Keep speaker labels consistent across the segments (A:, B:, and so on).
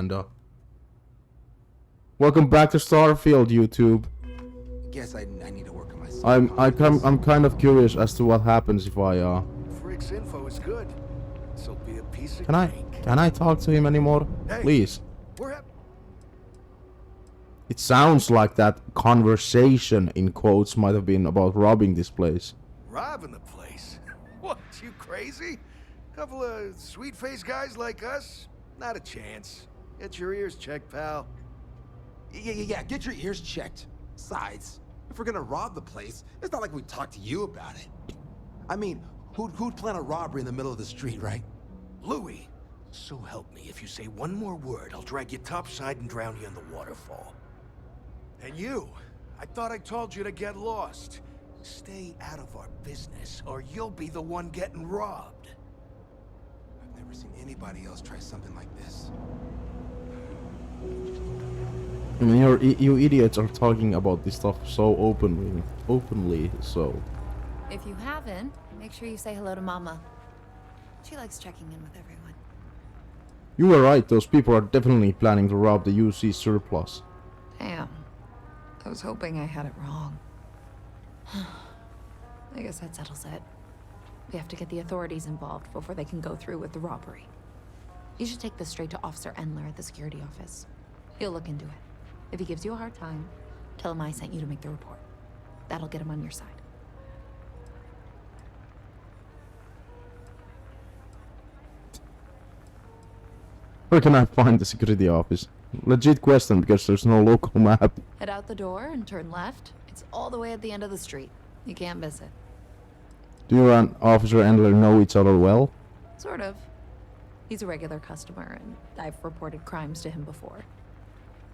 A: Amanda. Welcome back to Starfield, YouTube.
B: Guess I need to work on myself.
A: I'm kind of curious as to what happens if I
C: Frick's info is good. So be a piece of
A: Can I talk to him anymore?
C: Hey,
A: Please.
C: we're
A: It sounds like that conversation in quotes might have been about robbing this place.
C: robbing the place. What, you crazy? Couple of sweet-faced guys like us? Not a chance. Get your ears checked, pal.
B: Yeah, get your ears checked. Besides, if we're gonna rob the place, it's not like we talked to you about it. I mean, who'd plan a robbery in the middle of the street, right?
C: Louis, so help me, if you say one more word, I'll drag you topside and drown you in the waterfall. And you, I thought I told you to get lost. Stay out of our business, or you'll be the one getting robbed.
B: I've never seen anybody else try something like this.
A: I mean, you idiots are talking about this stuff so openly, so...
D: If you haven't, make sure you say hello to Mama. She likes checking in with everyone.
A: You were right, those people are definitely planning to rob the UC surplus.
D: Damn. I was hoping I had it wrong. I guess that settles it. We have to get the authorities involved before they can go through with the robbery. You should take this straight to Officer Endler at the security office. He'll look into it. If he gives you a hard time, tell him I sent you to make the report. That'll get him on your side.
A: Where can I find the security office? Legit question, because there's no local map.
D: Head out the door and turn left. It's all the way at the end of the street. You can't miss it.
A: Do you and Officer Endler know each other well?
D: Sort of. He's a regular customer, and I've reported crimes to him before.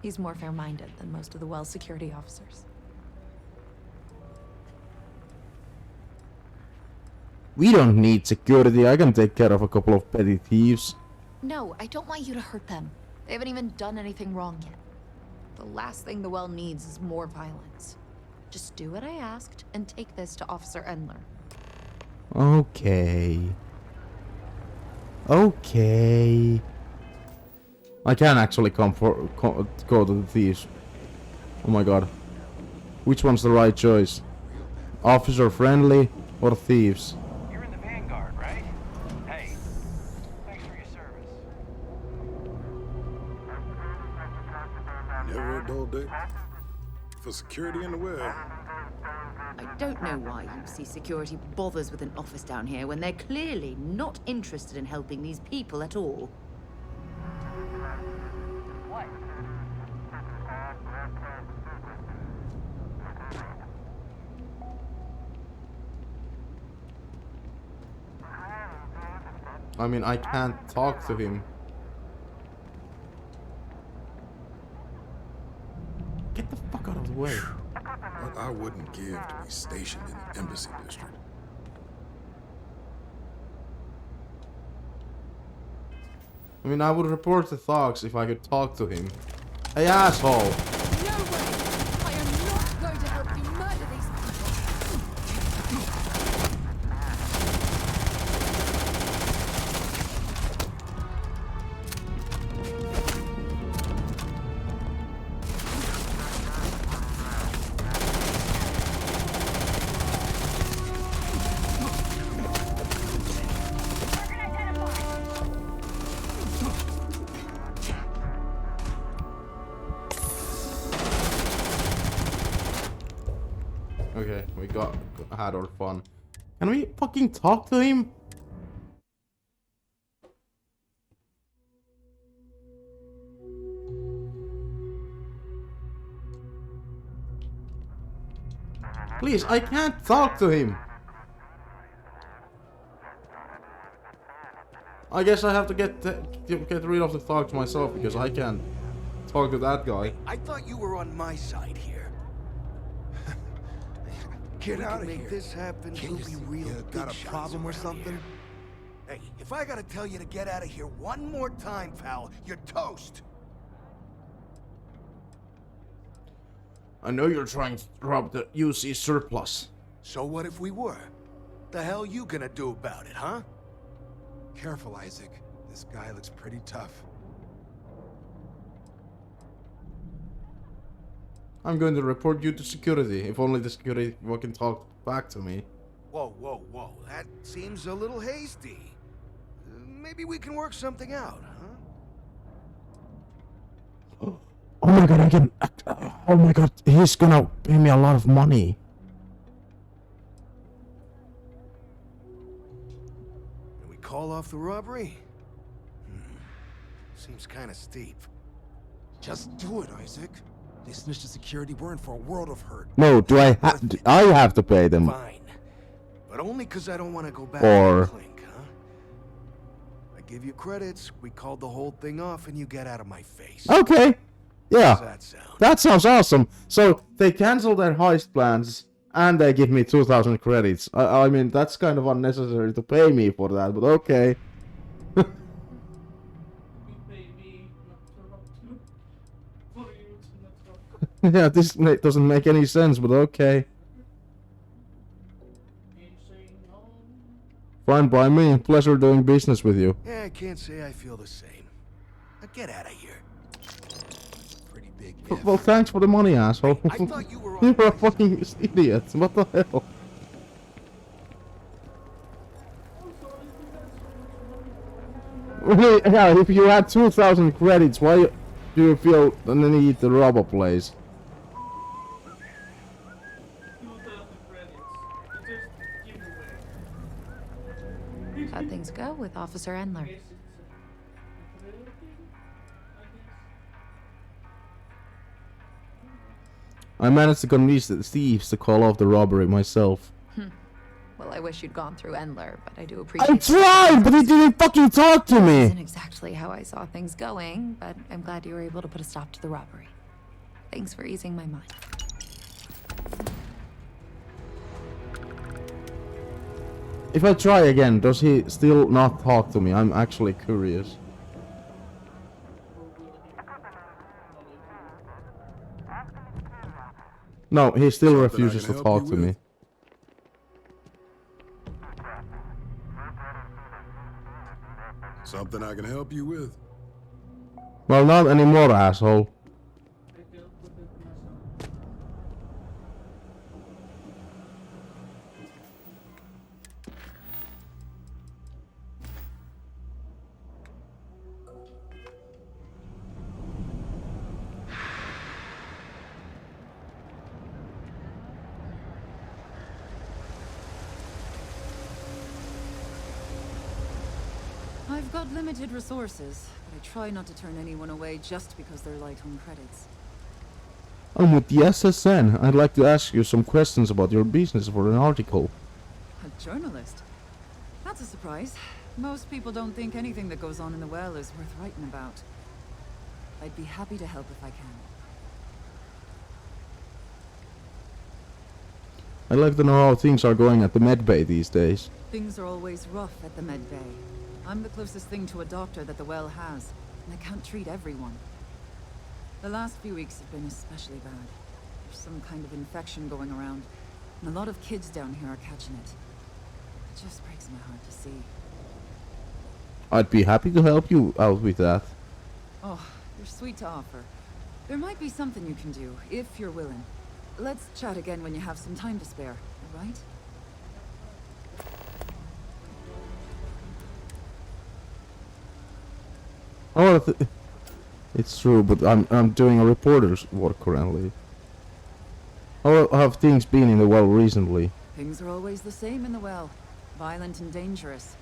D: He's more fair-minded than most of the Wells security officers.
A: We don't need security, I can take care of a couple of petty thieves.
D: No, I don't want you to hurt them. They haven't even done anything wrong yet. The last thing the Well needs is more violence. Just do what I asked and take this to Officer Endler.
A: Okay. I can actually go to the thieves. Oh my god. Which one's the right choice? Officer friendly or thieves?
E: You're in the Vanguard, right? Hey, thanks for your service.
F: Never a dull day for security in the web.
G: I don't know why UC Security bothers with an office down here when they're clearly not interested in helping these people at all.
E: What?
A: I mean, I can't talk to him. Get the fuck out of the way.
F: What I wouldn't give to be stationed in the embassy district.
A: I mean, I would report the thugs if I could talk to him. Hey, asshole!
D: No way! I am not going to help you murder these
A: Okay, we had our fun. Can we fucking talk to him? Please, I can't talk to him. I guess I have to get rid of the thugs myself because I can't talk to that guy.
C: I thought you were on my side here.
B: Get
C: We
B: out
C: can
B: of
C: make
B: here.
C: this happen.
B: Can't
C: We'll
B: you
C: be
B: see
C: real
B: you
C: big
B: got a
C: shots
B: problem or
C: around
B: something?
C: here. Hey, if I gotta tell you to get out of here one more time, pal, you're toast.
A: I know you're trying to rob the UC surplus.
C: So what if we were? The hell you gonna do about it, huh?
B: Careful, Isaac. This guy looks pretty tough.
A: I'm going to report you to security. If only the security can talk back to me.
C: Whoa, whoa, whoa. That seems a little hasty. Maybe we can work something out, huh?
A: Oh my god, I can... Oh my god, he's gonna pay me a lot of money.
C: Can we call off the robbery? Seems kind of steep.
B: Just do it, Isaac. They snitched the security. We're in for a world of hurt.
A: No, do I have to pay them?
C: Fine. But only because I don't want to go back
A: Or...
C: to Clink, huh? I give you credits. We called the whole thing off and you get out of my face.
A: Okay. Yeah.
C: How's that sound?
A: That sounds awesome. So, they cancel their heist plans, and they give me 2,000 credits. I mean, that's kind of unnecessary to pay me for that, but okay. Yeah, this doesn't make any sense, but okay. Fine by me. Pleasure doing business with you.
C: Yeah, I can't say I feel the same. Now get out of here.
B: Pretty big.
A: Well, thanks for the money, asshole.
C: I thought you were on
A: You're a
C: my
A: fucking idiot. What the hell? Yeah, if you had 2,000 credits, why do you feel the need to rob a place?
D: How'd things go with Officer Endler?
A: I managed to convince the thieves to call off the robbery myself.
D: Well, I wish you'd gone through Endler, but I do
A: I
D: appreciate
A: tried, but he didn't fucking talk to
D: That
A: me!
D: isn't exactly how I saw things going, but I'm glad you were able to put a stop to the robbery. Thanks for easing my mind.
A: If I try again, does he still not talk to me? I'm actually curious. No, he still refuses to talk to me.
F: Something I can help you with?
A: Well, not anymore, asshole.
G: I've got limited resources, but I try not to turn anyone away just because they're light on credits.
A: I'm with the SSN. I'd like to ask you some questions about your business for an article.
G: A journalist? That's a surprise. Most people don't think anything that goes on in the well is worth writing about. I'd be happy to help if I can.
A: I'd like to know how things are going at the medbay these days.
G: Things are always rough at the med bay. I'm the closest thing to a doctor that the well has, and I can't treat everyone. The last few weeks have been especially bad. There's some kind of infection going around, and a lot of kids down here are catching it. It just breaks my heart to see.
A: I'd be happy to help you out with that.
G: Oh, you're sweet to offer. There might be something you can do, if you're willing. Let's chat again when you have some time to spare, all right?
A: Oh, it's true, but I'm doing a reporter's work currently. How have things been in the well recently?
G: Things are always the same in the well. Violent and dangerous.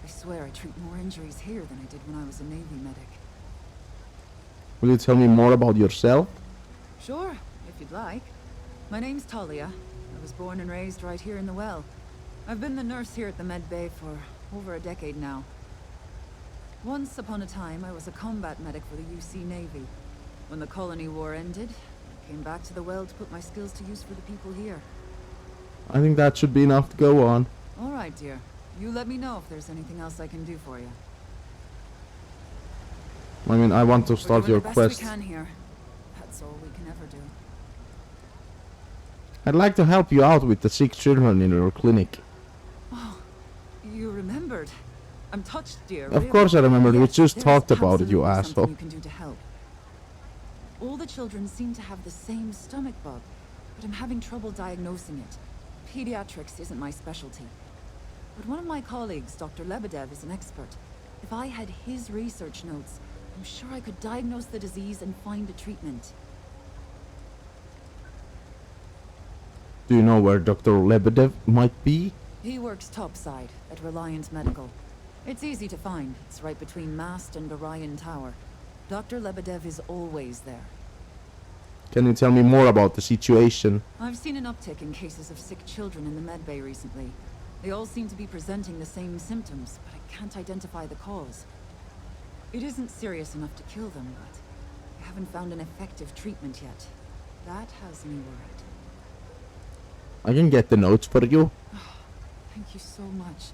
G: I swear I treat more injuries here than I did when I was a Navy medic.
A: Will you tell me more about yourself?
G: Sure, if you'd like. My name's Talia. I was born and raised right here in the well. I've been the nurse here at the med bay for over a decade now. Once upon a time, I was a combat medic for the UC Navy. When the colony war ended, I came back to the well to put my skills to use for the people here.
A: I think that should be enough to go on.
G: All right, dear. You let me know if there's anything else I can do for you.
A: I mean, I want to
G: We're
A: start
G: doing
A: your
G: the best
A: quest.
G: we can here. That's all we can ever do.
A: I'd like to help you out with the sick children in your clinic.
G: Oh, you remembered. I'm touched, dear.
A: Of course I remembered. We
G: Yes,
A: just
G: there's
A: talked about it, you
G: absolutely
A: asshole.
G: something you can do to help. All the children seem to have the same stomach bug, but I'm having trouble diagnosing it. Pediatrics isn't my specialty. But one of my colleagues, Dr. Lebedev, is an expert. If I had his research notes, I'm sure I could diagnose the disease and find a treatment.
A: Do you know where Dr. Lebedev might be?
G: He works topside at Reliant Medical. It's easy to find. It's right between Mast and Orion Tower. Dr. Lebedev is always there.
A: Can you tell me more about the situation?
G: I've seen an uptick in cases of sick children in the medbay recently. They all seem to be presenting the same symptoms, but I can't identify the cause. It isn't serious enough to kill them, but I haven't found an effective treatment yet. That has me worried.
A: I can get the notes for you.
G: Thank you so much.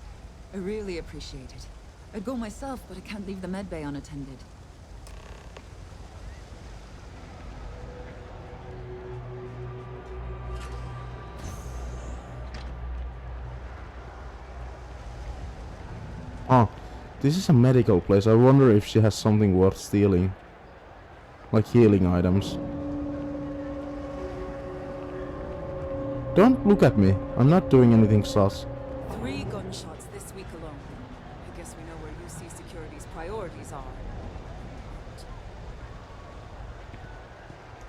G: I really appreciate it. I'd go myself, but I can't leave the medbay unattended.
A: Oh, this is a medical place. I wonder if she has something worth stealing. Like healing items. Don't look at me. I'm not doing anything sus.
G: 3 gunshots this week alone. I guess we know where UC Security's priorities are.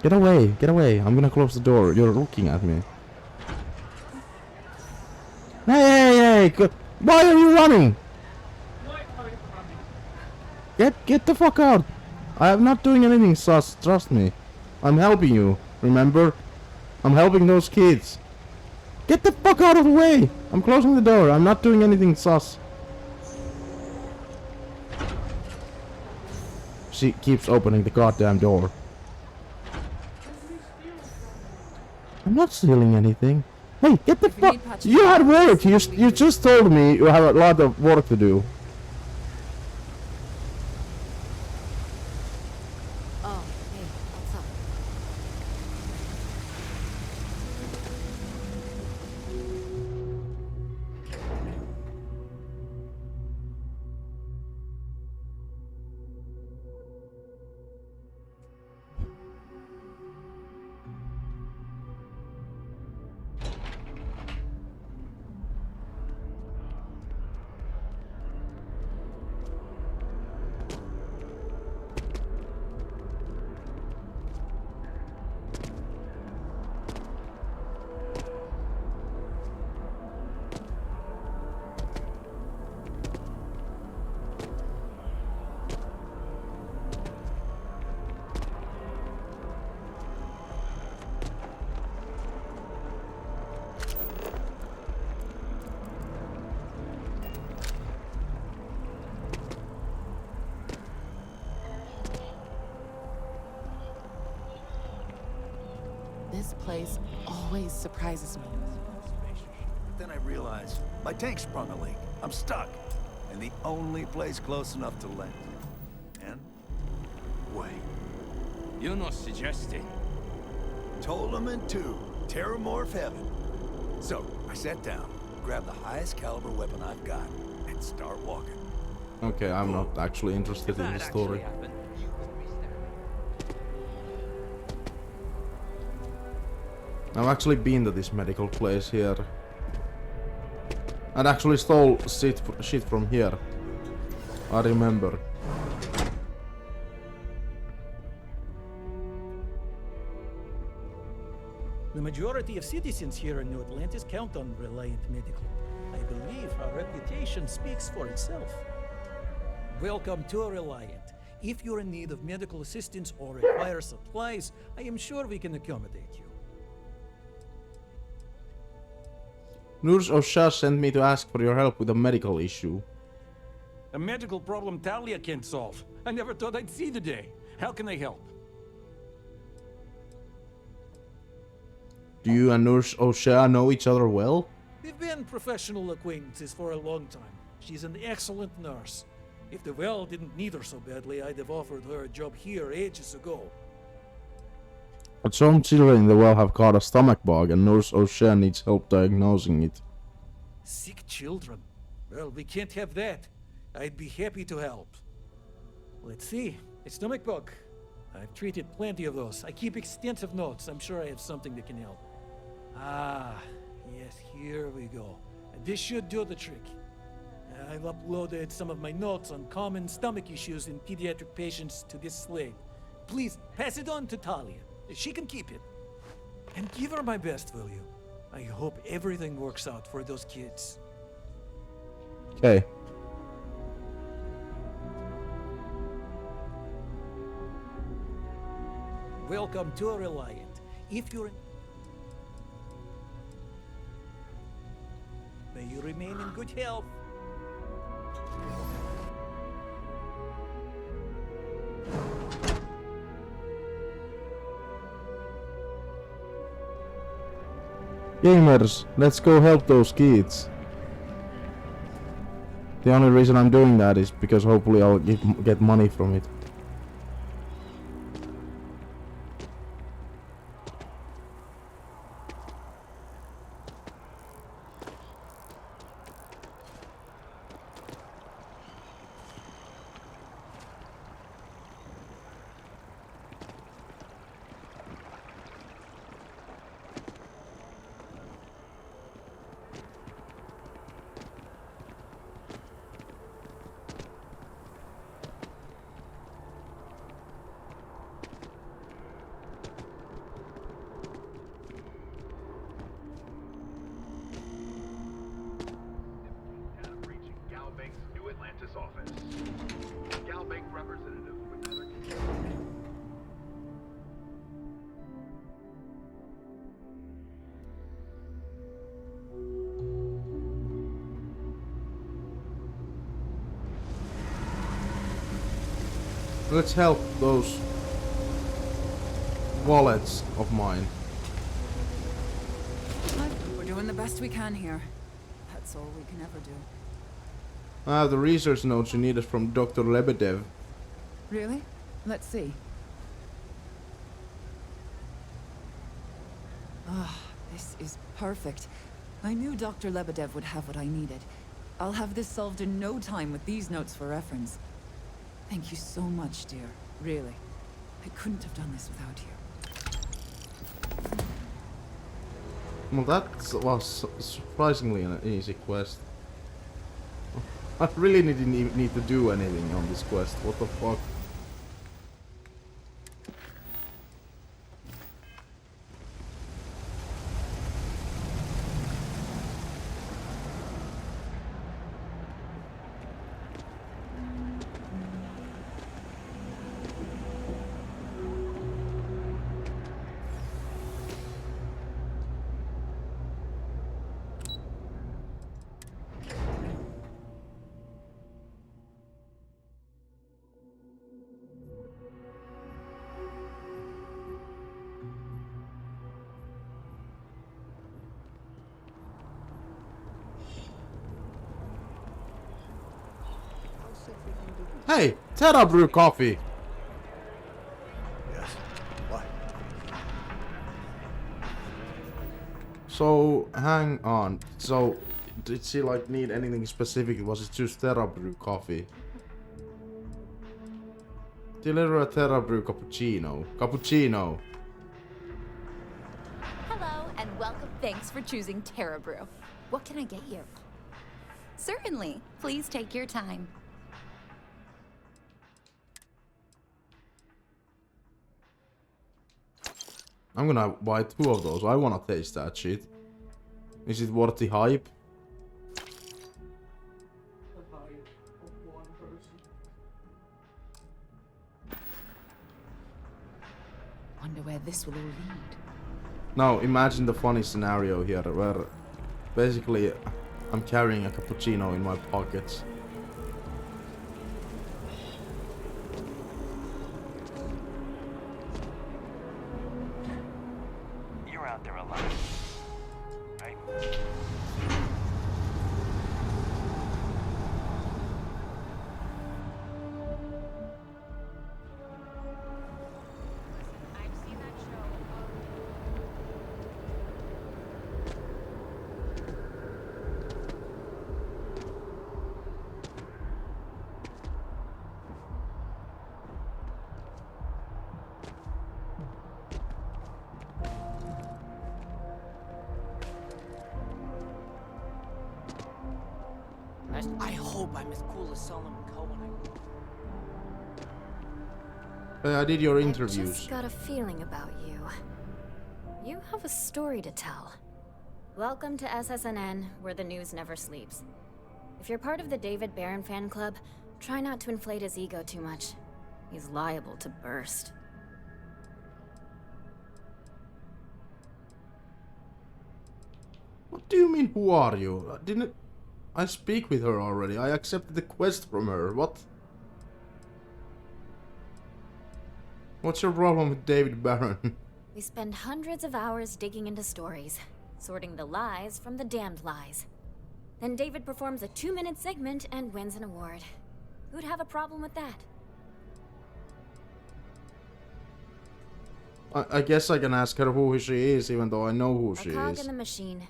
A: Get away, get away. I'm gonna close the door. You're looking at me. Hey, why are you running? Get the fuck out. I am not doing anything sus, trust me. I'm helping you, remember? I'm helping those kids. Get the fuck out of the way! I'm closing the door. I'm not doing anything sus. She keeps opening the goddamn door. I'm not stealing anything. Hey, get the fuck... You had work! You just told me you have a lot of work to do.
D: Oh, hey, what's up? This place always surprises me.
C: Then I realized my tank sprung a leak. I'm stuck. And the only place close enough to land. And wait.
H: You're not suggesting.
C: Tolement 2, Terramorph Heaven. So, I sat down, grabbed the highest caliber weapon I've got, and start walking.
A: Okay, I'm not actually interested in the story. I've actually been to this medical place here. And actually stole shit from here. I remember.
I: The majority of citizens here in New Atlantis count on Reliant Medical. I believe our reputation speaks for itself. Welcome to Reliant. If you're in need of medical assistance or require supplies, I am sure we can accommodate you.
A: Nurse O'Shea sent me to ask for your help with a medical issue.
I: A medical problem Talia can't solve. I never thought I'd see the day. How can I help?
A: Do you and Nurse O'Shea know each other well?
I: We've been professional acquaintances for a long time. She's an excellent nurse. If the well didn't need her so badly, I'd have offered her a job here ages ago.
A: But some children in the well have caught a stomach bug and Nurse O'Shea needs help diagnosing it.
I: Sick children? Well, we can't have that. I'd be happy to help. Let's see. A stomach bug. I've treated plenty of those. I keep extensive notes. I'm sure I have something that can help. Ah, yes, here we go. This should do the trick. I've uploaded some of my notes on common stomach issues in pediatric patients to this slate. Please, pass it on to Talia. She can keep it. And give her my best, will you? I hope everything works out for those kids.
A: Okay.
I: Welcome to a Reliant. If you're in... May you remain in good health.
A: Gamers, let's go help those kids. The only reason I'm doing that is because hopefully I'll get money from it.
J: Reaching Galbank's New Atlantis office. Galbank representative with another.
A: Let's help those wallets of mine.
G: We're doing the best we can here. That's all we can ever do.
A: I have the research notes you needed from Dr. Lebedev.
G: Really? Let's see. Ah, this is perfect. I knew Dr. Lebedev would have what I needed. I'll have this solved in no time with these notes for reference. Thank you so much, dear. Really. I couldn't have done this without you.
A: Well, that was surprisingly an easy quest. I really didn't need to do anything on this quest. What the fuck? Hey, Terra brew coffee.
C: Yes. What?
A: So, hang on. So, did she like need anything specific? Was it just Terra brew coffee? Deliver a Terra brew cappuccino. Cappuccino.
K: Hello and welcome. Thanks for choosing Terra Brew. What can I get you? Certainly. Please take your time.
A: I'm gonna buy 2 of those. I wanna taste that shit. Is it worth the hype?
K: Wonder where this will all lead.
A: Now, imagine the funny scenario here where basically I'm carrying a cappuccino in my pockets.
E: You're out there alone, right?
L: hope I'm as cool as Solomon Cohen.
A: I did your
M: I've
A: interviews.
M: just got a feeling about you. You have a story to tell. Welcome to SSNN, where the news never sleeps. If you're part of the David Barron fan club, try not to inflate his ego too much. He's liable to burst.
A: What do you mean, who are you? Didn't I speak with her already? I accepted the quest from her. What? What's your problem with David Barron?
M: We spend hundreds of hours digging into stories, sorting the lies from the damned lies. Then David performs a 2-minute segment and wins an award. Who'd have a problem with that?
A: I guess I can ask her who she is, even though I know who she
M: A cog
A: is.
M: in the machine.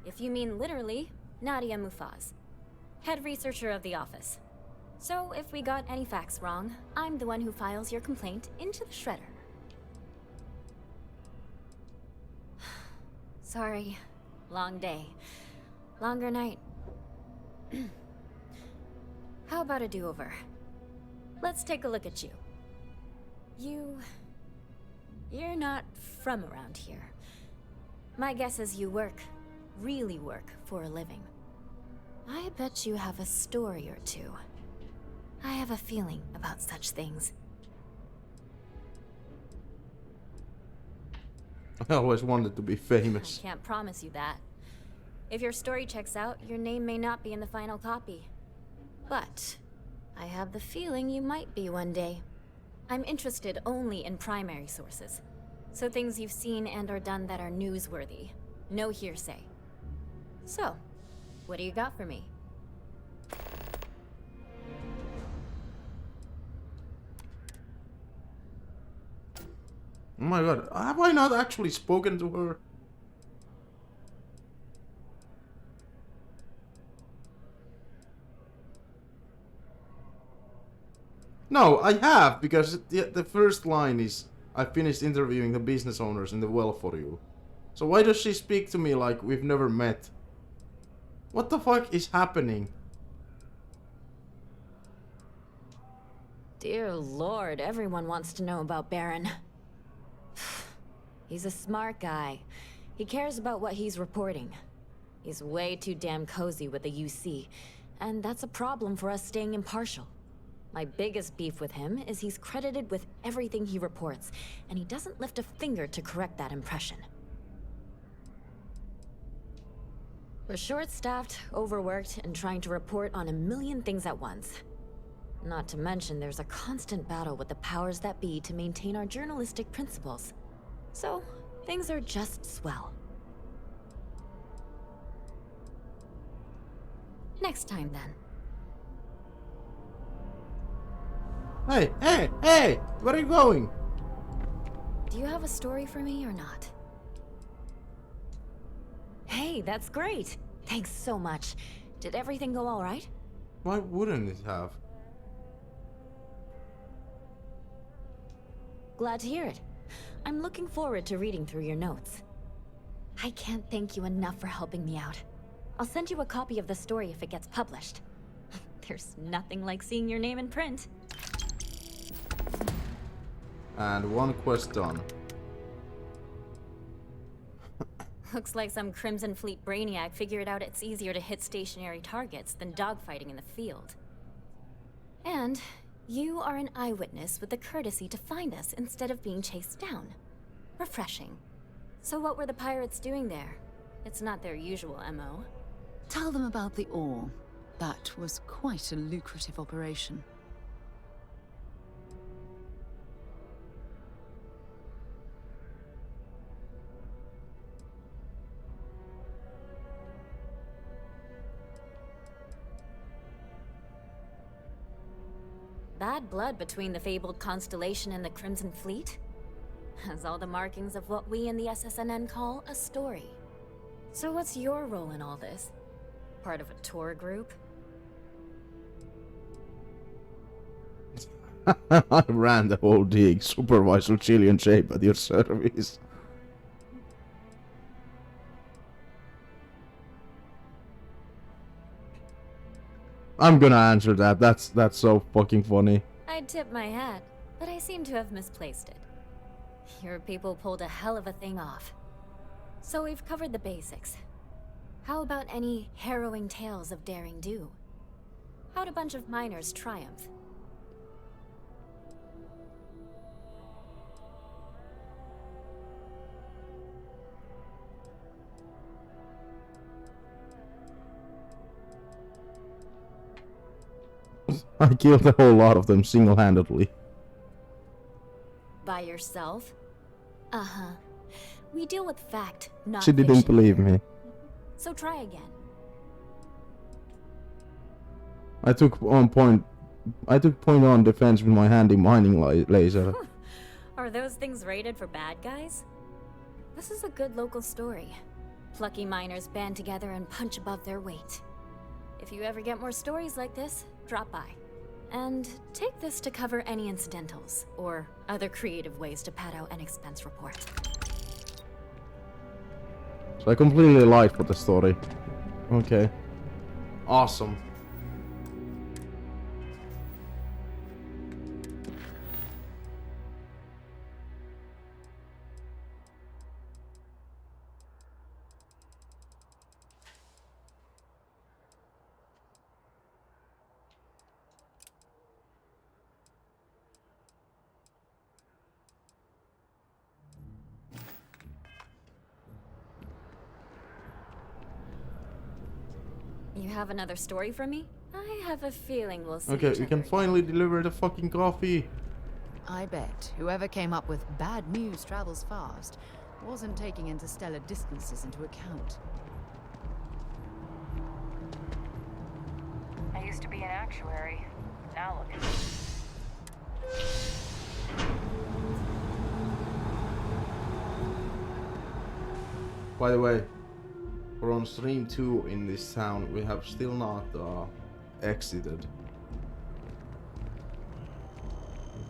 M: If you mean literally, Nadia Mufaz, head researcher of the office. So if we got any facts wrong, I'm the one who files your complaint into the shredder. Sorry. Long day. Longer night. How about a do-over? Let's take a look at you. You're not from around here. My guess is you really work for a living. I bet you have a story or two. I have a feeling about such things.
A: I always wanted to be famous.
M: I can't promise you that. If your story checks out, your name may not be in the final copy. But I have the feeling you might be one day. I'm interested only in primary sources. So things you've seen and or done that are newsworthy. No hearsay. So, what do you got for me?
A: Oh my god, have I not actually spoken to her? No, I have, because the first line is, I finished interviewing the business owners in the well for you. So why does she speak to me like we've never met? What the fuck is happening?
M: Dear Lord, everyone wants to know about Baron. He's a smart guy. He cares about what he's reporting. He's way too damn cozy with the UC, and that's a problem for us staying impartial. My biggest beef with him is he's credited with everything he reports, and he doesn't lift a finger to correct that impression. We're short-staffed, overworked, and trying to report on a million things at once. Not to mention there's a constant battle with the powers that be to maintain our journalistic principles. So, things are just swell. Next time, then.
A: Hey! Where are you going?
M: Do you have a story for me or not? Hey, that's great! Thanks so much. Did everything go all right?
A: Why wouldn't it have?
M: Glad to hear it. I'm looking forward to reading through your notes. I can't thank you enough for helping me out. I'll send you a copy of the story if it gets published. There's nothing like seeing your name in print.
A: And one quest done.
M: Looks like some Crimson Fleet brainiac figured out it's easier to hit stationary targets than dogfighting in the field. And you are an eyewitness with the courtesy to find us instead of being chased down. Refreshing. So what were the pirates doing there? It's not their usual MO.
G: Tell them about the ore. That was quite a lucrative operation.
M: Bad blood between the fabled Constellation and the Crimson Fleet? Has all the markings of what we in the SSNN call a story. So what's your role in all this? Part of a tour group?
A: I ran the whole dig. Supervisor ZillionJape at your service. I'm gonna answer that. That's so fucking funny.
M: I'd tip my hat, but I seem to have misplaced it. Your people pulled a hell of a thing off. So we've covered the basics. How about any harrowing tales of daring do? How'd a bunch of miners triumph?
A: I killed a whole lot of them single-handedly.
M: By yourself? Uh-huh. We deal with fact, not
A: She didn't
M: fiction.
A: believe me.
M: So try again.
A: I took point on defense with my handy mining laser.
M: Are those things rated for bad guys? This is a good local story. Plucky miners band together and punch above their weight. If you ever get more stories like this, drop by. And take this to cover any incidentals, or other creative ways to pad out an expense report.
A: So I completely lied for the story. Okay. Awesome.
M: You have another story for me? I have a feeling we'll see.
A: Okay,
M: each
A: we can
M: other
A: finally deliver the fucking coffee.
N: I bet whoever came up with bad news travels fast wasn't taking interstellar distances into account.
L: I used to be an actuary. Now look at me.
A: By the way, we're on stream 2 in this town. We have still not exited.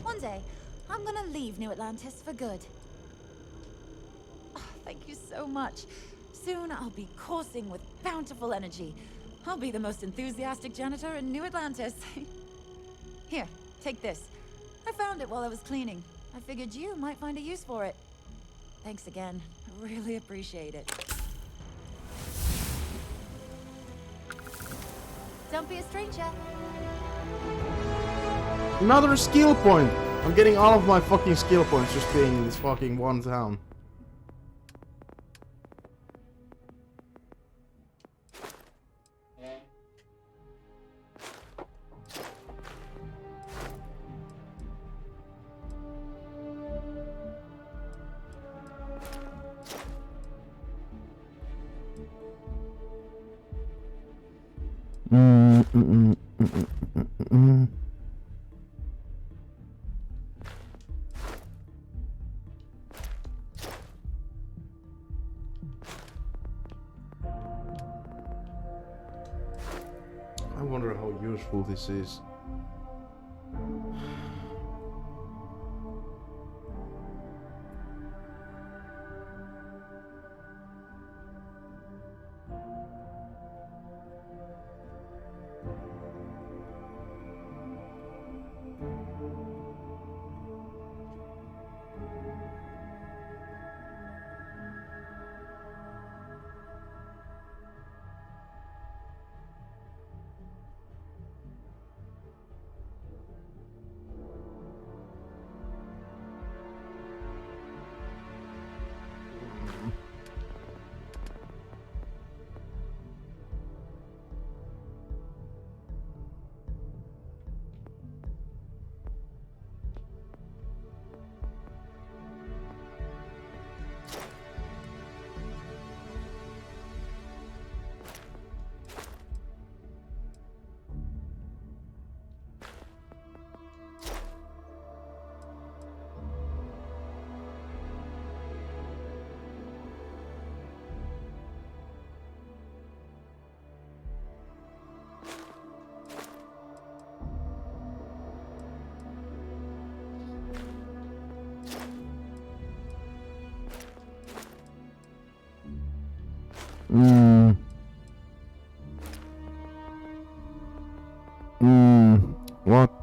O: One day, I'm gonna leave New Atlantis for good. Oh, thank you so much. Soon I'll be coursing with bountiful energy. I'll be the most enthusiastic janitor in New Atlantis. Here, take this. I found it while I was cleaning. I figured you might find a use for it. Thanks again. I really appreciate it. Don't be a stranger.
A: Another skill point! I'm getting all of my fucking skill points just being in this fucking one town. I wonder how useful this is.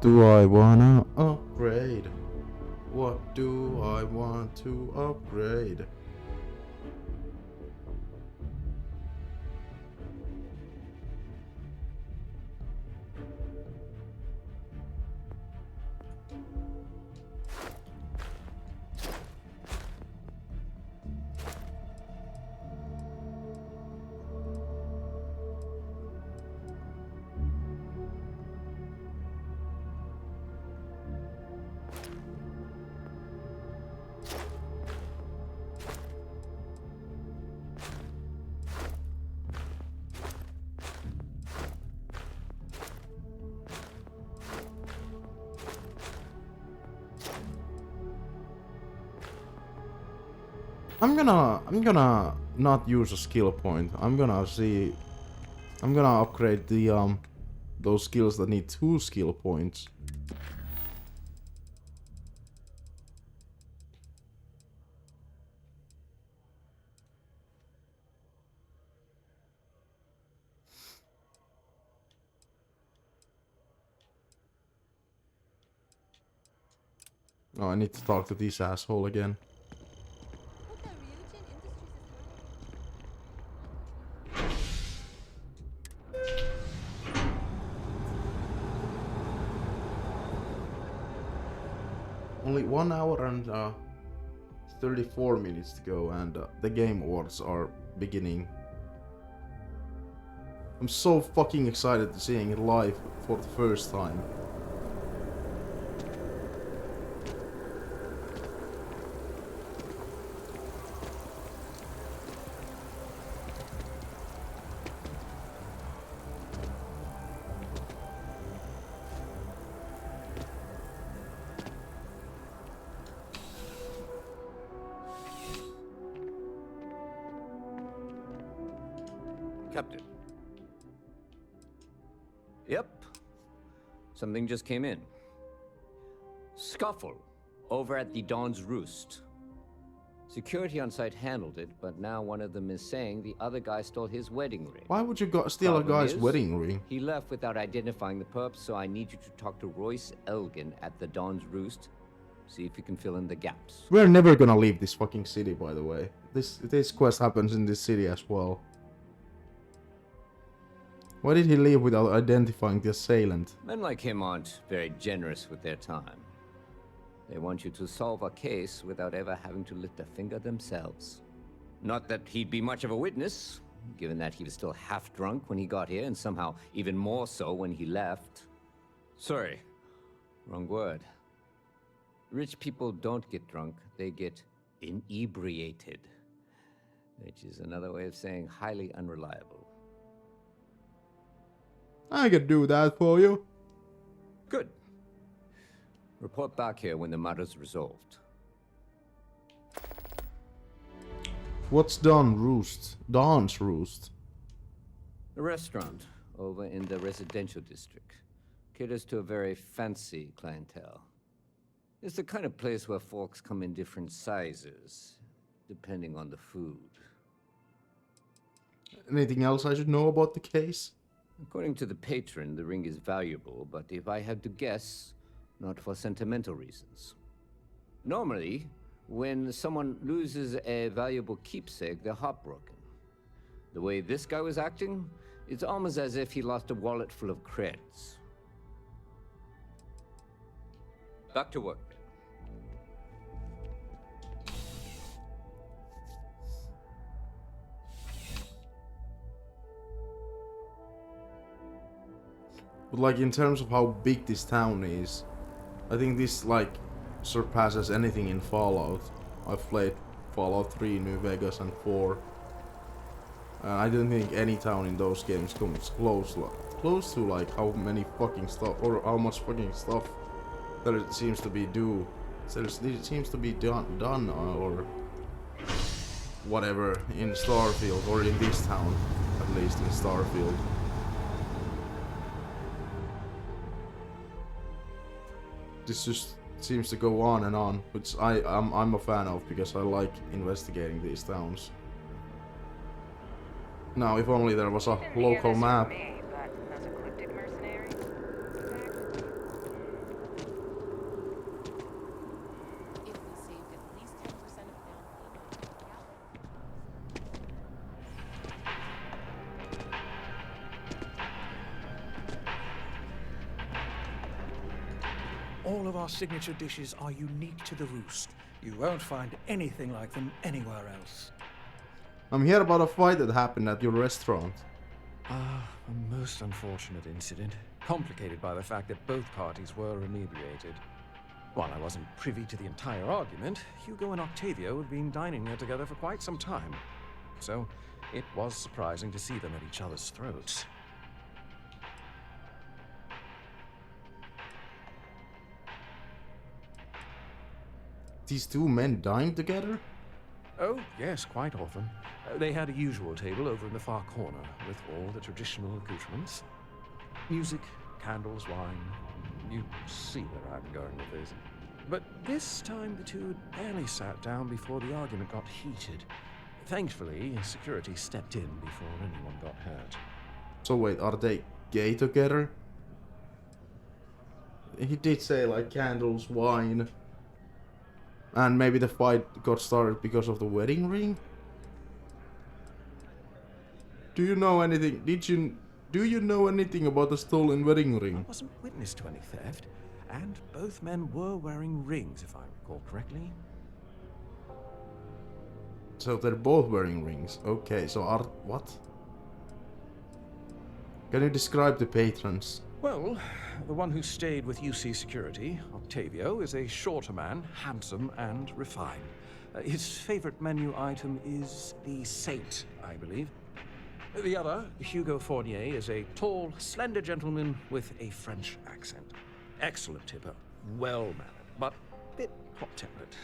A: What do I wanna upgrade? What do I want to upgrade? I'm gonna not use a skill point. I'm gonna upgrade the those skills that need 2 skill points. Oh, I need to talk to this asshole again. Only 1 hour and 34 minutes to go, and the game awards are beginning. I'm so fucking excited to seeing it live for the first time.
P: Captain. Yep. Something just came in. Scuffle over at the Dawn's Roost. Security on site handled it, but now one of them is saying the other guy stole his wedding ring.
A: Why would you steal a guy's wedding ring?
P: He left without identifying the perp, so I need you to talk to Royce Elgin at the Dawn's Roost. See if you can fill in the gaps.
A: We're never gonna leave this fucking city, by the way. This quest happens in this city as well. Why did he leave without identifying the assailant?
P: Men like him aren't very generous with their time. They want you to solve a case without ever having to lift a finger themselves. Not that he'd be much of a witness, given that he was still half drunk when he got here, and somehow even more so when he left. Sorry, wrong word. Rich people don't get drunk, they get inebriated. Which is another way of saying highly unreliable.
A: I could do that for you.
P: Good. Report back here when the matter's resolved.
A: What's Dawn's Roost? Dawn's Roost?
P: A restaurant over in the residential district. Caters to a very fancy clientele. It's the kind of place where folks come in different sizes, depending on the food.
A: Anything else I should know about the case?
P: According to the patron, the ring is valuable, but if I had to guess, not for sentimental reasons. Normally, when someone loses a valuable keepsake, they're heartbroken. The way this guy was acting, it's almost as if he lost a wallet full of creds. Back to work.
A: But like in terms of how big this town is, I think this like surpasses anything in Fallout. I've played Fallout 3, New Vegas and 4. I don't think any town in those games comes close to like how many fucking stuff or how much fucking stuff that it seems to be it seems to be done or whatever in Starfield, or in this town, at least in Starfield. This just seems to go on and on, which I'm a fan of because I like investigating these towns. Now, if only there was a local map.
I: All of our signature dishes are unique to the Roost. You won't find anything like them anywhere else.
A: I'm here about a fight that happened at your restaurant.
Q: A most unfortunate incident, complicated by the fact that both parties were inebriated. While I wasn't privy to the entire argument, Hugo and Octavio had been dining there together for quite some time. So, it was surprising to see them at each other's throats.
A: These two men dined together?
Q: Oh, yes, quite often. They had a usual table over in the far corner, with all the traditional accoutrements. Music, candles, wine. You see where I'm going with this. But this time the two had barely sat down before the argument got heated. Thankfully, security stepped in before anyone got hurt.
A: So wait, are they gay together? He did say like candles, wine. And maybe the fight got started because of the wedding ring? Do you know anything? Do you know anything about the stolen wedding ring?
Q: I wasn't witness to any theft, and both men were wearing rings, if I recall correctly.
A: So they're both wearing rings. Okay, so what? Can you describe the patrons?
Q: Well, the one who stayed with UC Security, Octavio, is a shorter man, handsome and refined. His favorite menu item is the Saint, I believe. The other, Hugo Fournier, is a tall, slender gentleman with a French accent. Excellent tipper, well-mannered, but a bit hot-tempered.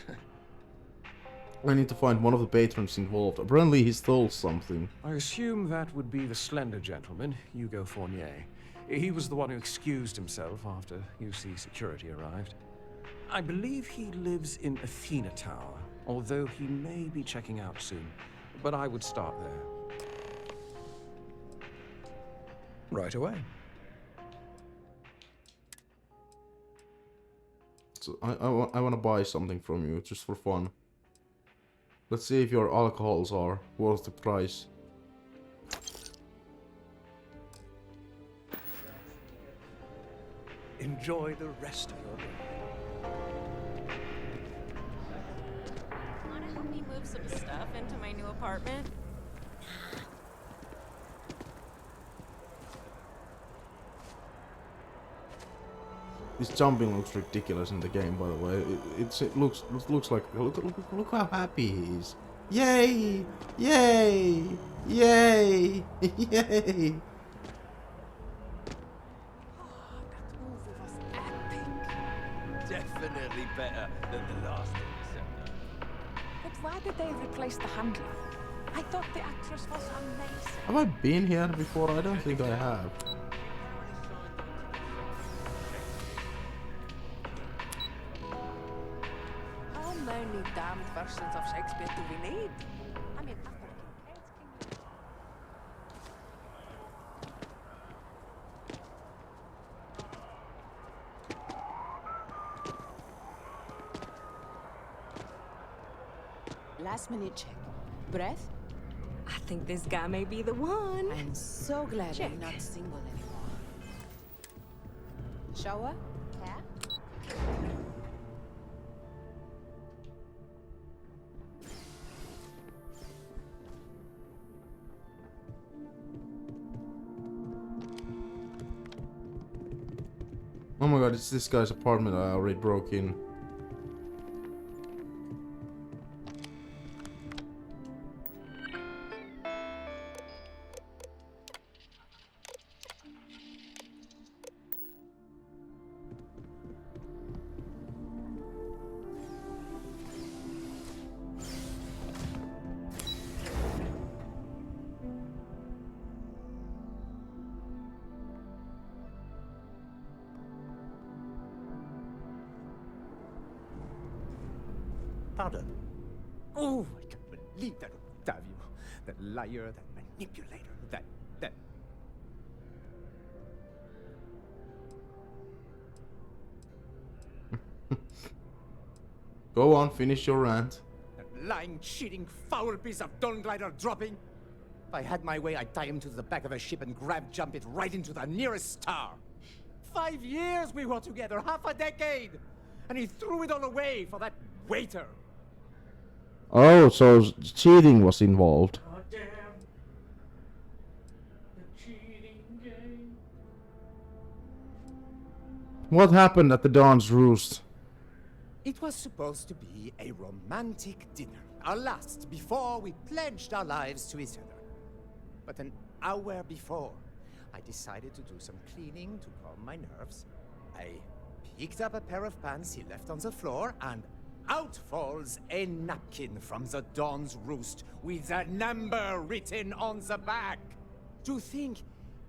A: I need to find one of the patrons involved. Apparently he stole something.
Q: I assume that would be the slender gentleman, Hugo Fournier. He was the one who excused himself after UC Security arrived. I believe he lives in Athena Tower, although he may be checking out soon. But I would start there. Right away.
A: So I want to buy something from you, just for fun. Let's see if your alcohols are worth the price.
I: Enjoy the rest of your day.
R: Wanna help me move some stuff into my new apartment?
A: This jumping looks ridiculous in the game, by the way. It looks like look how happy he is. Yay! Yay! Yay! Yay!
C: Definitely better than the last Interceptor.
S: But why did they replace the handler? I thought the actress was amazing.
A: Have I been here before? I don't think I have.
S: How many damned versions of Shakespeare do we need? I mean, after Kincaid's
R: Last minute check. Breath? I think this guy may be the one. I'm so glad
S: Check.
R: I'm not single anymore. Shower? Cat?
A: Oh my god, it's this guy's apartment I already broke in.
T: Pardon? Oh, I can't believe that Octavio. That liar, that manipulator, that...
A: Go on, finish your rant.
T: That lying, cheating, foul piece of Dawn Glider dropping. If I had my way, I'd tie him to the back of a ship and jump it right into the nearest star. 5 years we were together, half a decade! And he threw it all away for that waiter.
A: Oh, so cheating was involved. What happened at the Dawn's Roost?
T: It was supposed to be a romantic dinner, our last before we pledged our lives to each other. But an hour before, I decided to do some cleaning to calm my nerves. I picked up a pair of pants he left on the floor, and out falls a napkin from the Dawn's Roost with a number written on the back. To think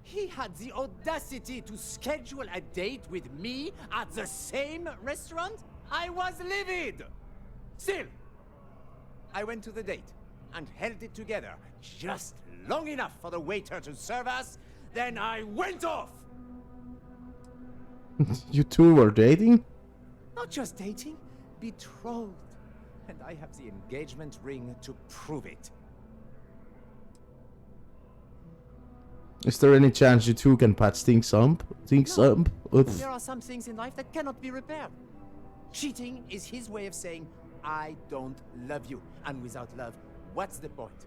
T: he had the audacity to schedule a date with me at the same restaurant? I was livid! Still, I went to the date and held it together just long enough for the waiter to serve us, then I went off!
A: You two were dating?
T: Not just dating, betrothed. And I have the engagement ring to prove it.
A: Is there any chance you two can patch things up?
T: There are some things in life that cannot be repaired. Cheating is his way of saying, I don't love you. And without love, what's the point?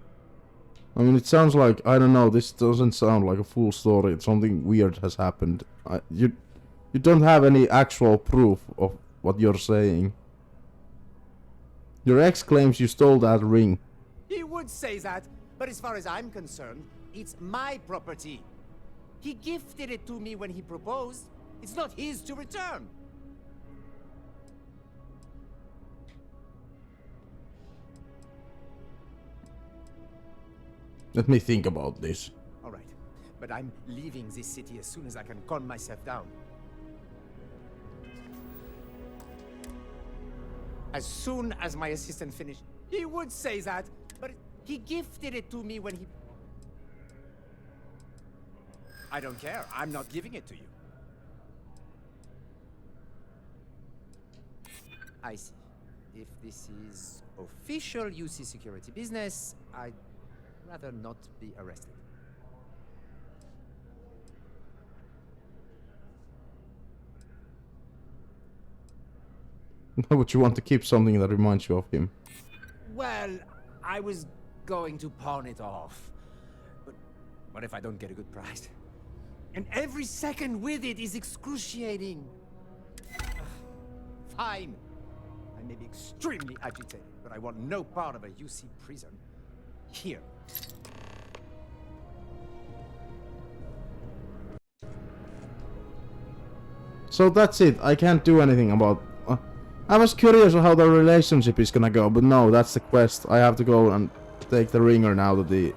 A: I mean, it sounds like, I don't know, this doesn't sound like a full story. Something weird has happened. You don't have any actual proof of what you're saying. Your ex claims you stole that ring.
T: He would say that, but as far as I'm concerned, it's my property. He gifted it to me when he proposed. It's not his to return.
A: Let me think about this.
T: All right, but I'm leaving this city as soon as I can calm myself down. As soon as my assistant finished, he would say that, but he gifted it to me when he... I don't care. I'm not giving it to you. I see. If this is official UC security business, I'd rather not be arrested.
A: Why would you want to keep something that reminds you of him?
T: Well, I was going to pawn it off. But what if I don't get a good price? And every second with it is excruciating. Fine. I may be extremely agitated, but I want no part of a UC prison. Here.
A: So that's it. I can't do anything about... I was curious how the relationship is gonna go, but no, that's the quest. I have to go and take the ringer now to the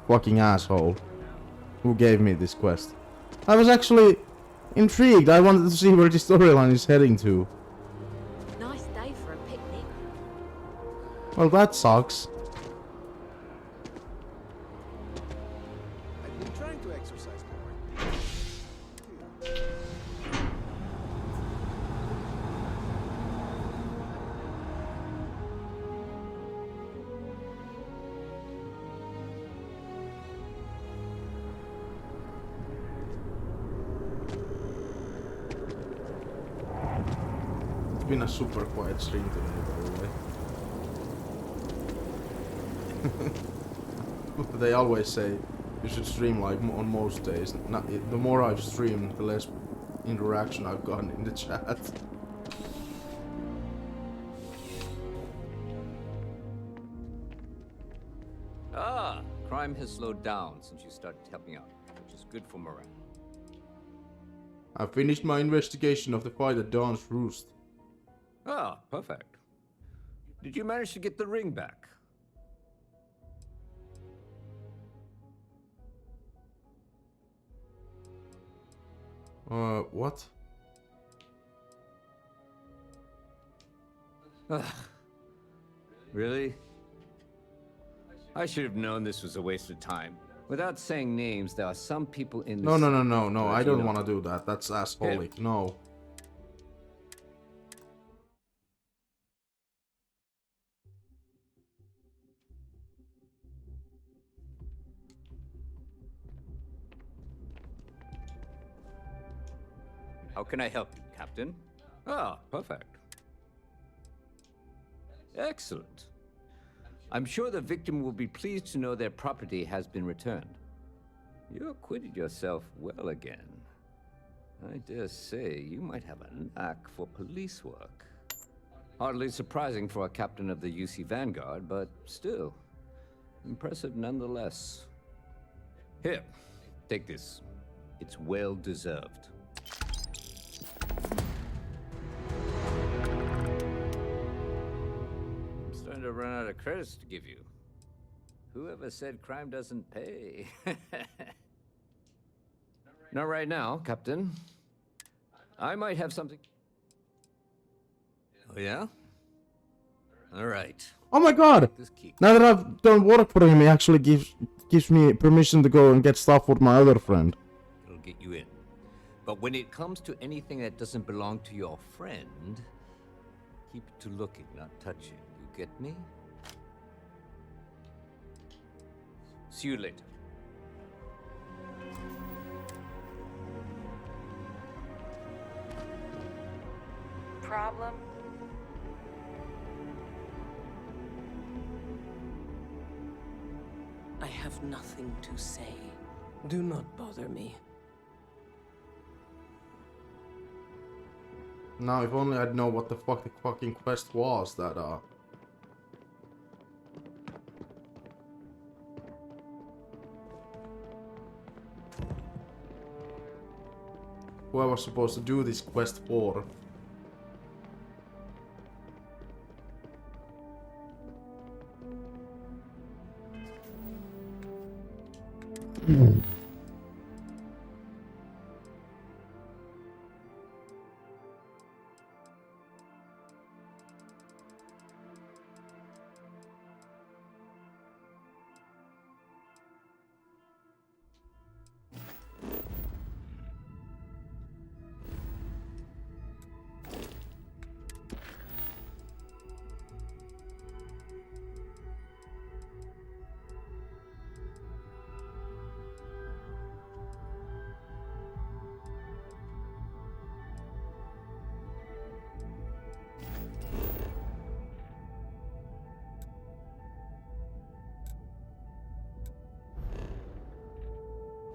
A: fucking asshole who gave me this quest. I was actually intrigued. I wanted to see where the storyline is heading to.
M: Nice day for a picnic.
A: Well, that sucks.
F: I've been trying to exercise more.
A: It's been a super quiet stream today, by the way. They always say you should stream like on most days. The more I've streamed, the less interaction I've gotten in the chat.
P: Crime has slowed down since you started helping out, which is good for morale.
A: I finished my investigation of the fight at Dawn's Roost.
P: Ah, perfect. Did you manage to get the ring back?
A: What?
P: Really? I should have known this was a waste of time. Without saying names, there are some people in this...
A: No, I don't want to do that. That's assholic. No.
P: How can I help you, Captain? Ah, perfect. Excellent. I'm sure the victim will be pleased to know their property has been returned. You acquitted yourself well again. I dare say you might have a knack for police work. Hardly surprising for a captain of the UC Vanguard, but still, impressive nonetheless. Here, take this. It's well deserved. I'm starting to run out of credits to give you. Whoever said crime doesn't pay? Not right now, Captain. I might have something. Oh, yeah? All right.
A: Oh my god! Now that I've done work for him, he actually gives me permission to go and get stuff for my other friend.
P: It'll get you in. But when it comes to anything that doesn't belong to your friend, keep it to looking, not touching. You get me? See you later.
L: Problem?
R: I have nothing to say. Do not bother me.
A: Now, if only I'd know what the fuck the fucking quest was that, who I was supposed to do this quest for.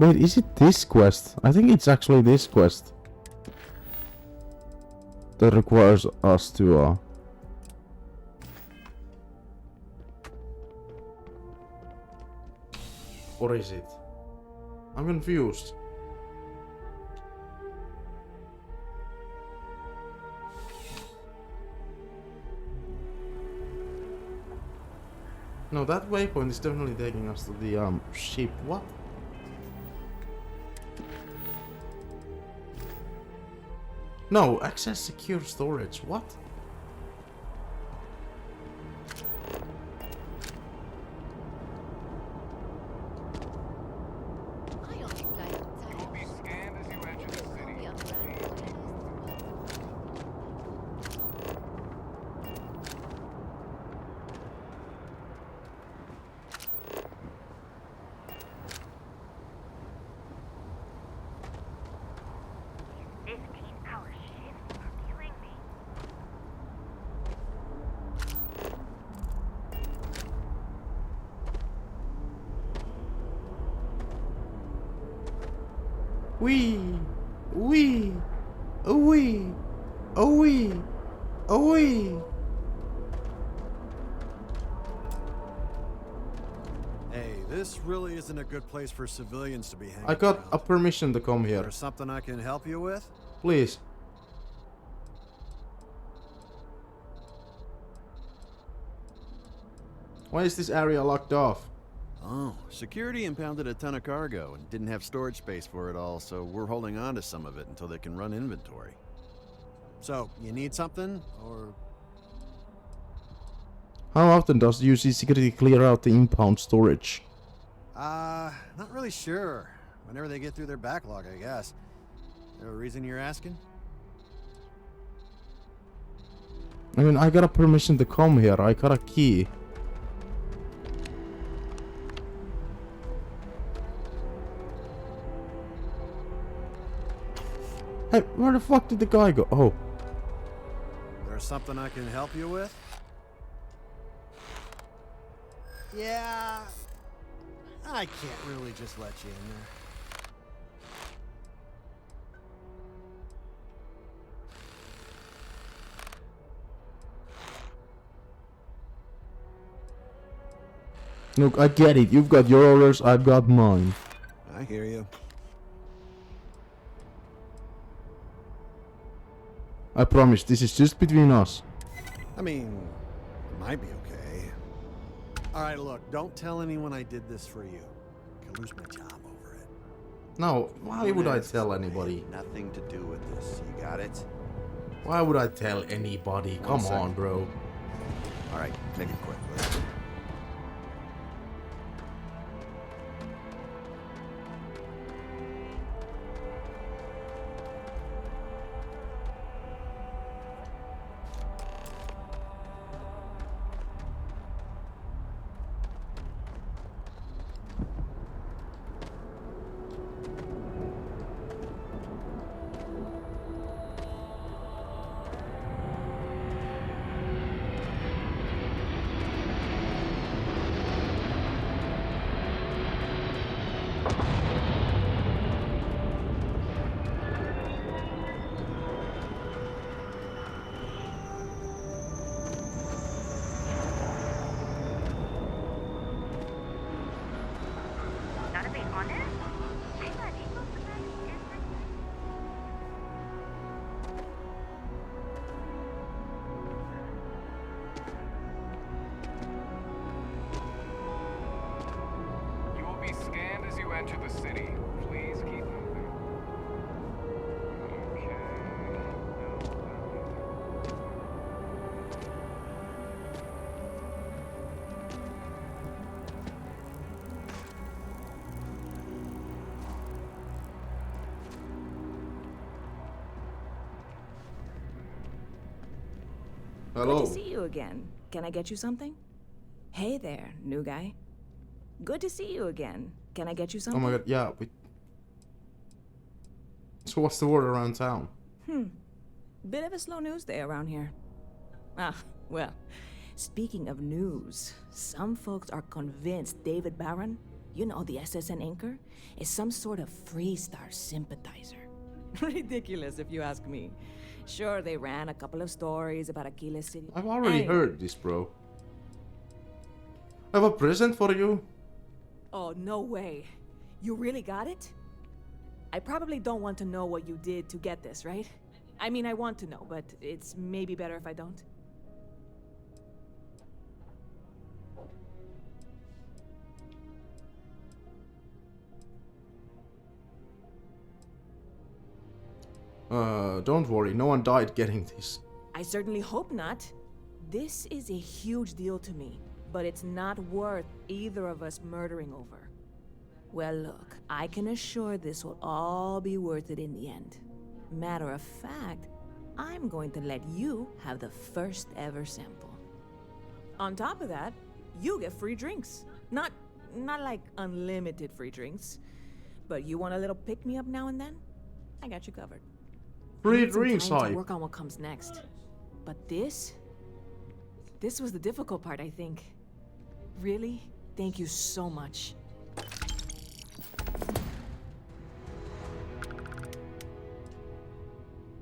A: Wait, is it this quest? I think it's actually this quest that requires us to, or is it? I'm confused. No, that waypoint is definitely taking us to the, ship. What? No, access secure storage. What? Wee, wee, wee, wee, wee.
U: Hey, this really isn't a good place for civilians to be hanging
A: I got
U: around.
A: a permission to come here.
U: There's something I can help you with?
A: Please. Why is this area locked off?
U: Oh, security impounded a ton of cargo and didn't have storage space for it all, so we're holding on to some of it until they can run inventory. So, you need something, or...?
A: How often does UC security clear out the impound storage?
U: Not really sure. Whenever they get through their backlog, I guess. There a reason you're asking?
A: I mean, I got a permission to come here. I got a key. Hey, where the fuck did the guy go? Oh.
U: There's something I can help you with? Yeah. I can't really just let you in there.
A: Look, I get it. You've got your orders, I've got mine.
U: I hear you.
A: I promise, this is just between us.
U: I mean, it might be okay. Alright, look, don't tell anyone I did this for you. I could lose my job over it.
A: No, why would I tell anybody?
U: Nothing to do with this, you got it?
A: Why would I tell anybody? Come on, bro.
U: Alright, make it quick, will you?
J: Enter the city. Please keep moving. Okay.
A: Hello.
R: Good to see you again. Can I get you something? Hey there, new guy. Good to see you again. Can I get you something?
A: Oh my god, yeah. So what's the word around town?
R: Bit of a slow news day around here. Ah, well, speaking of news, some folks are convinced David Barron, you know, the SSN anchor, is some sort of Freestar sympathizer. Ridiculous if you ask me. Sure, they ran a couple of stories about Aquila City.
A: I've already heard this, bro. I have a present for you.
R: Oh, no way. You really got it? I probably don't want to know what you did to get this, right? I mean, I want to know, but it's maybe better if I don't.
A: Don't worry, no one died getting this.
R: I certainly hope not. This is a huge deal to me, but it's not worth either of us murdering over. Well, look, I can assure this will all be worth it in the end. Matter of fact, I'm going to let you have the first ever sample. On top of that, you get free drinks. Not like unlimited free drinks, but you want a little pick-me-up now and then? I got you covered.
A: Free
R: I need some
A: drinks,
R: time
A: hype.
R: to work on what comes next. But this was the difficult part, I think. Really, thank you so much.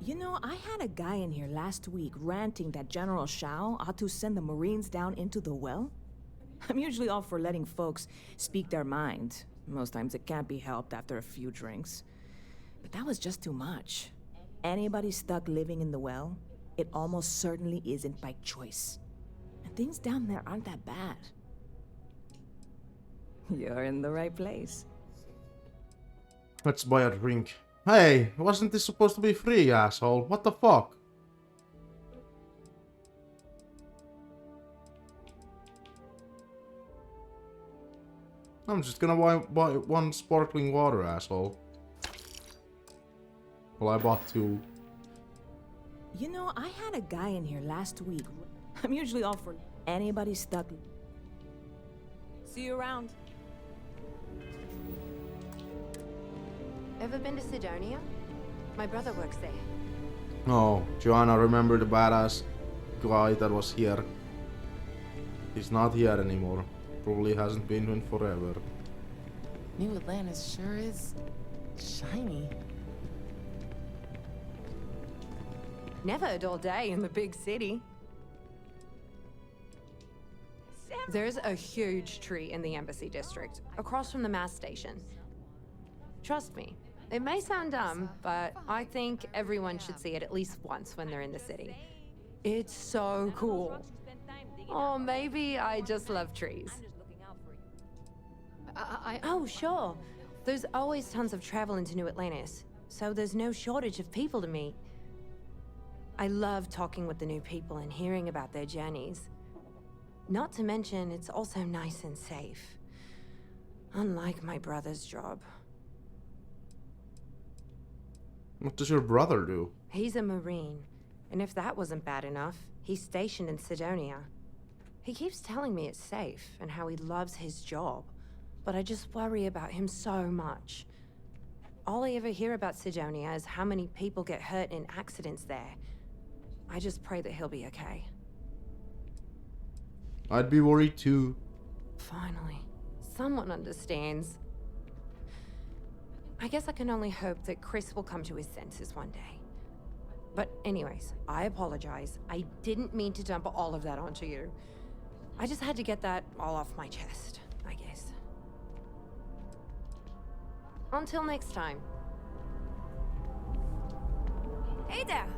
R: You know, I had a guy in here last week ranting that General Shao ought to send the Marines down into the well. I'm usually all for letting folks speak their mind. Most times it can't be helped after a few drinks. But that was just too much. Anybody stuck living in the well, it almost certainly isn't by choice. And things down there aren't that bad. You're in the right place.
A: Let's buy a drink. Hey, wasn't this supposed to be free, asshole? What the fuck? I'm just gonna buy one sparkling water, asshole. Well, I bought two.
R: You know, I had a guy in here last week. I'm usually all for anybody stuck. See you around.
B: Ever been to Sidonia? My brother works there.
A: Oh, Joanna, remember the badass guy that was here? He's not here anymore. Probably hasn't been in forever.
V: New Atlantis sure is shiny.
B: Never a dull day in the big city. There's a huge tree in the Embassy District, across from the mass station. Trust me, it may sound dumb, but I think everyone should see it at least once when they're in the city. It's so cool. Or maybe I just love trees. Oh, sure. There's always tons of travel into New Atlantis, so there's no shortage of people to meet. I love talking with the new people and hearing about their journeys. Not to mention, it's also nice and safe. Unlike my brother's job.
A: What does your brother do?
B: He's a Marine, and if that wasn't bad enough, he's stationed in Sidonia. He keeps telling me it's safe and how he loves his job, but I just worry about him so much. All I ever hear about Sidonia is how many people get hurt in accidents there. I just pray that he'll be okay.
A: I'd be worried too.
B: Finally, someone understands. I guess I can only hope that Chris will come to his senses one day. But anyways, I apologize. I didn't mean to dump all of that onto you. I just had to get that all off my chest, I guess. Until next time.
K: Hey there!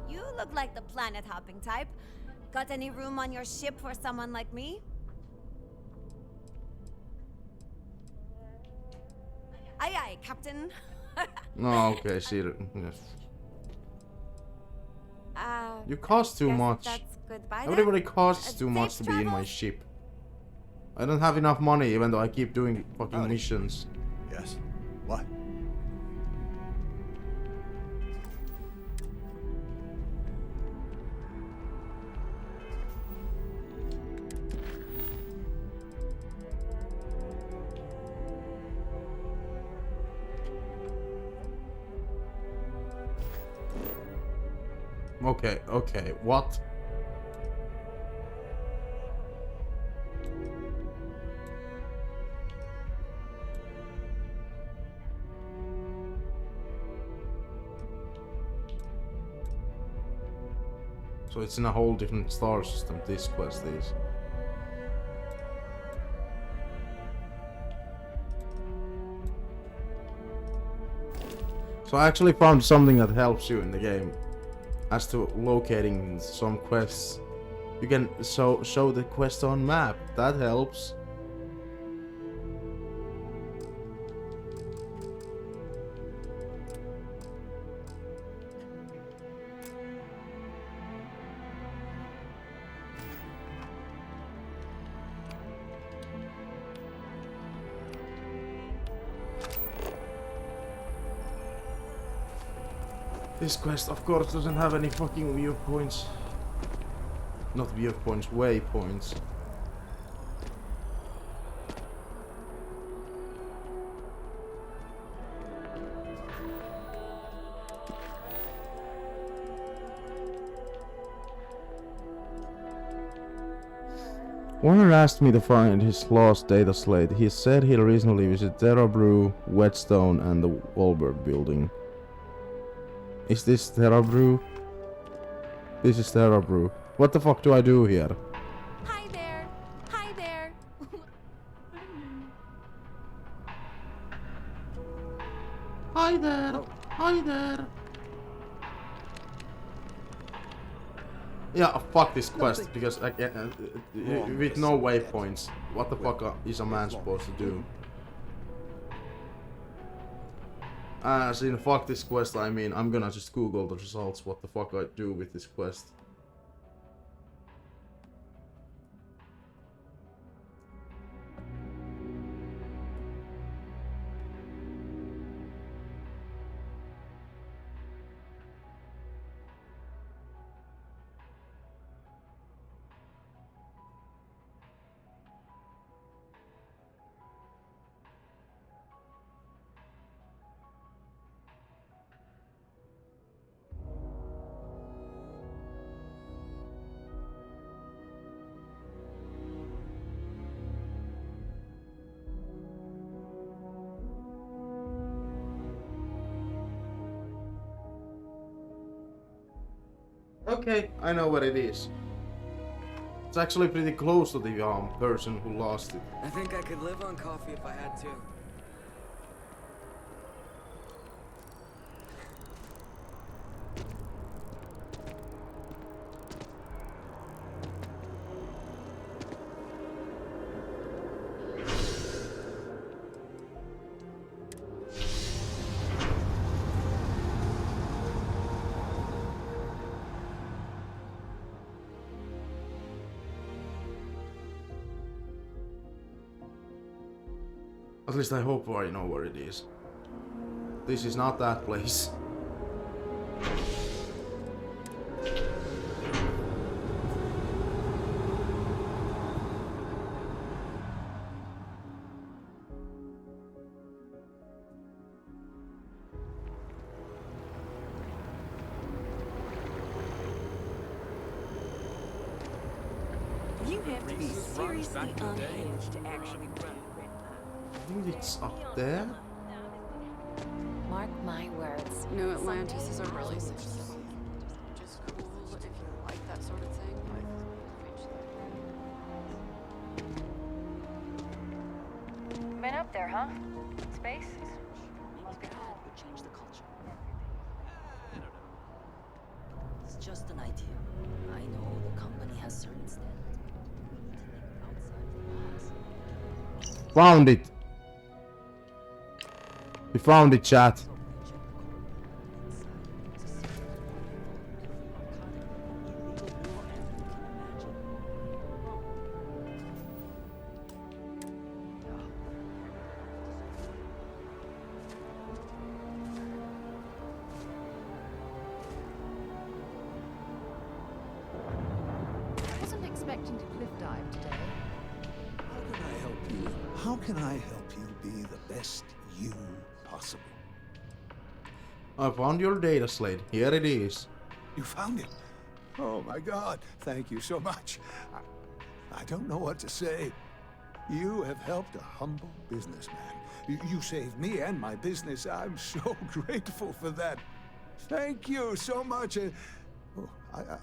K: You look like the planet-hopping type. Got any room on your ship for someone like me? Aye aye, Captain.
A: No, okay, see it. Yes. You cost too
K: guess
A: much.
K: that's goodbye then?
A: Everybody costs too much
K: safe
A: to be in my
K: travels.
A: ship. I don't have enough money, even though I keep doing fucking missions.
U: Yes. What?
A: Okay, what? So it's in a whole different star system, this quest is. So I actually found something that helps you in the game. As to locating some quests. You can show the quest on map. That helps. This quest, of course, doesn't have any fucking viewpoints. Not viewpoints, waypoints. Warner asked me to find his lost data slate. He said he'll reasonably visit Terra Brew, Whetstone, and the Wahlberg building. Is this Terra Brew? This is Terra Brew. What the fuck do I do here?
K: Hi there! Hi there!
A: Hi there! Hi there! Yeah, fuck this quest, because I with no waypoints, what the fuck is a man supposed to do? As in, fuck this quest, I mean, I'm gonna just Google the results, what the fuck I do with this quest. Okay, I know what it is. It's actually pretty close to the person who lost it.
D: I think I could live on coffee if I had to.
A: At least I hope I know where it is. This is not that place.
S: You have to be seriously unhinged to actually run a red line.
A: I think it's up there.
K: Mark my words.
H: New Atlantis is a really sick city. Just cool if you like that sort of thing.
L: Been up there, huh? Space? Must be home.
W: Would change the culture. It's just an idea. I know the company has certain standards.
A: Found it. We found it, chat.
N: I wasn't expecting to cliff dive today.
C: How can I help you be the best you possible?
A: I found your data slate. Here it is.
C: You found it? Oh my God, thank you so much. I don't know what to say. You have helped a humble businessman. You saved me and my business. I'm so grateful for that. Thank you so much. Oh,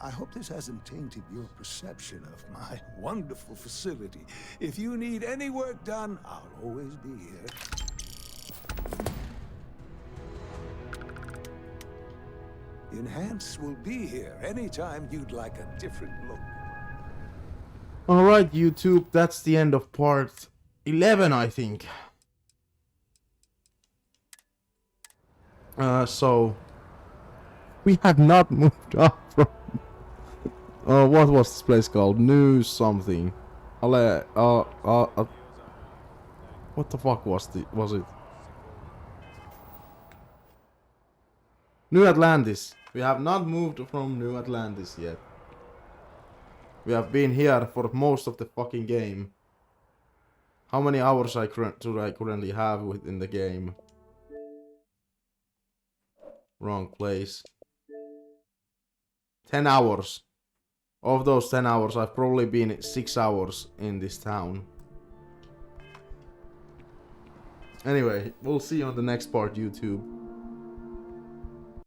C: I hope this hasn't tainted your perception of my wonderful facility. If you need any work done, I'll always be here. Enhance will be here anytime you'd like a different look.
A: Alright, YouTube, that's the end of part 11, I think. So we have not moved up from what was this place called? New something. What the fuck was it? New Atlantis. We have not moved from New Atlantis yet. We have been here for most of the fucking game. How many hours do I currently have within the game? Wrong place. 10 hours. Of those 10 hours, I've probably been 6 hours in this town. Anyway, we'll see you on the next part, YouTube.